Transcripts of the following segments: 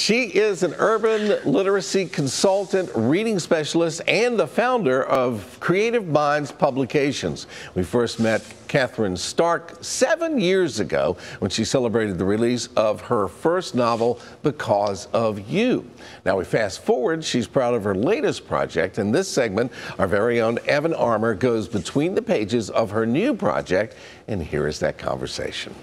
She is an urban literacy consultant, reading specialist, and the founder of Creative Minds Publications. We first met Kathryn Starke 7 years ago when she celebrated the release of her first novel, Because of You. Now we fast forward, she's proud of her latest project. In this segment, our very own Evanne Armour goes between the pages of her new project, and here is that conversation.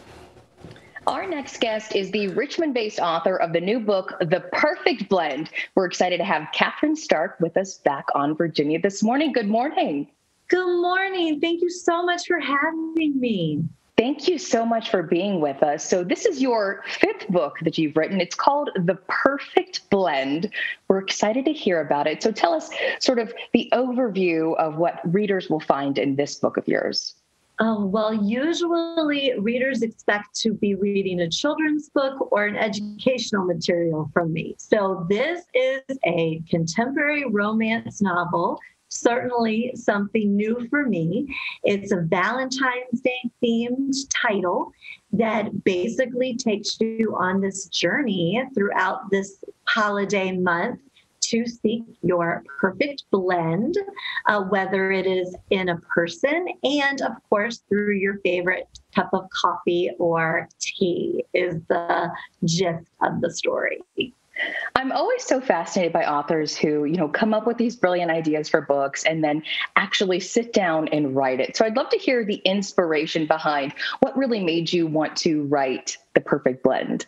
Our next guest is the Richmond-based author of the new book, The Perfect Blend. We're excited to have Kathryn Starke with us back on Virginia this morning. Good morning. Good morning. Thank you so much for having me. Thank you so much for being with us. So this is your fifth book that you've written. It's called The Perfect Blend. We're excited to hear about it. So tell us sort of the overview of what readers will find in this book of yours. Well, usually readers expect to be reading a children's book or an educational material from me. So this is a contemporary romance novel, certainly something new for me. It's a Valentine's Day themed title that basically takes you on this journey throughout this holiday month to seek your perfect blend, whether it is in a person and, of course, through your favorite cup of coffee or tea is the gist of the story. I'm always so fascinated by authors who, come up with these brilliant ideas for books and then actually sit down and write it. So I'd love to hear the inspiration behind what really made you want to write The Perfect Blend.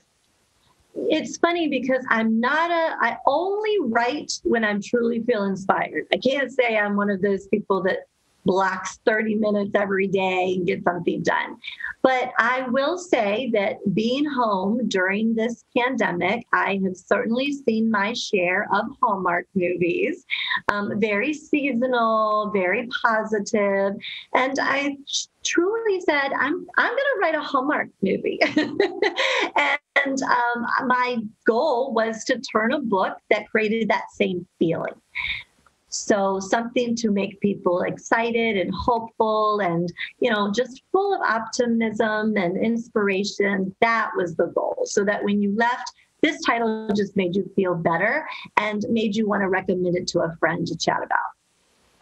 It's funny because I only write when I'm truly feel inspired. I can't say I'm one of those people that blocks 30 minutes every day and get something done. But I will say that being home during this pandemic, I have certainly seen my share of Hallmark movies, very seasonal, very positive. And I truly said, I'm going to write a Hallmark movie. And my goal was to turn a book that created that same feeling. So something to make people excited and hopeful and, just full of optimism and inspiration. That was the goal. So that when you left, this title just made you feel better and made you want to recommend it to a friend to chat about.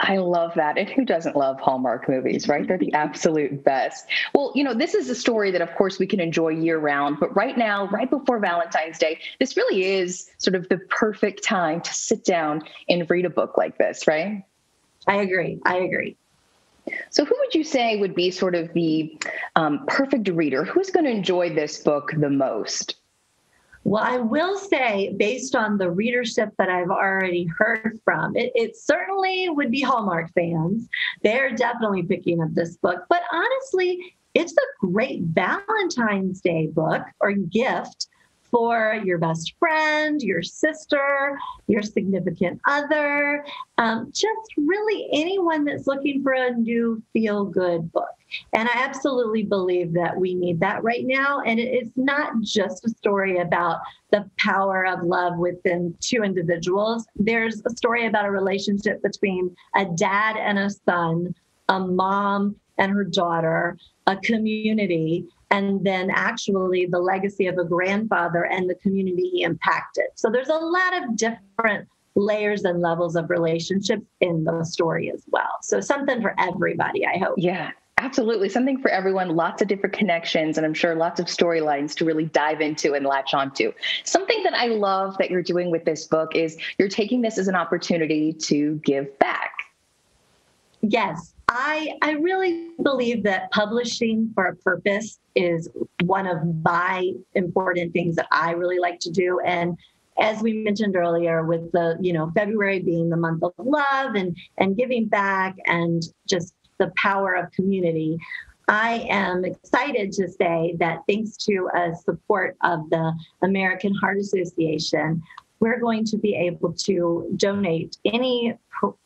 I love that. And who doesn't love Hallmark movies, right? They're the absolute best. Well, this is a story that, of course, we can enjoy year round. But right now, right before Valentine's Day, this really is sort of the perfect time to sit down and read a book like this, right? I agree. So who would you say would be sort of the perfect reader? Who's going to enjoy this book the most? Well, I will say, based on the readership that I've already heard from, it certainly would be Hallmark fans. They're definitely picking up this book. But honestly, it's a great Valentine's Day book or gift for your best friend, your sister, your significant other, just really anyone that's looking for a new feel-good book. And I absolutely believe that we need that right now. And it's not just a story about the power of love within two individuals. There's a story about a relationship between a dad and a son, a mom and her daughter, a community, and then actually the legacy of a grandfather and the community he impacted. So there's a lot of different layers and levels of relationships in the story as well. So something for everybody, I hope. Yeah. Absolutely. Something for everyone, lots of different connections, and I'm sure lots of storylines to really dive into and latch onto. Something that I love that you're doing with this book is you're taking this as an opportunity to give back. Yes, I really believe that publishing for a purpose is one of my important things that I really like to do. And as we mentioned earlier, with the, February being the month of love and giving back and just the power of community, I am excited to say that thanks to a support of the American Heart Association, we're going to be able to donate any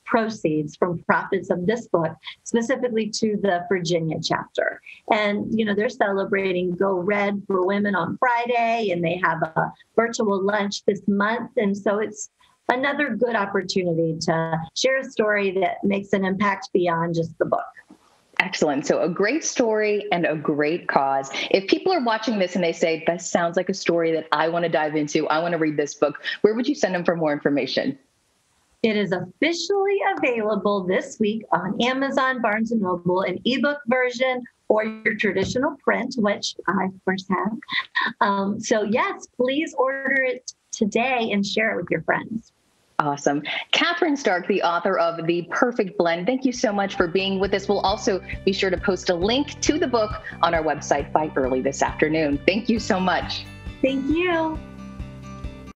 proceeds from profits of this book specifically to the Virginia chapter. And, they're celebrating Go Red for Women on Friday, and they have a virtual lunch this month. And so it's another good opportunity to share a story that makes an impact beyond just the book. Excellent. So a great story and a great cause. If people are watching this and they say, that sounds like a story that I want to dive into, I want to read this book, where would you send them for more information? It is officially available this week on Amazon, Barnes & Noble, an ebook version or your traditional print, which I, of course, have. So yes, please order it today and share it with your friends. Awesome. Kathryn Starke, the author of The Perfect Blend, thank you so much for being with us. We'll also be sure to post a link to the book on our website by early this afternoon. Thank you so much. Thank you.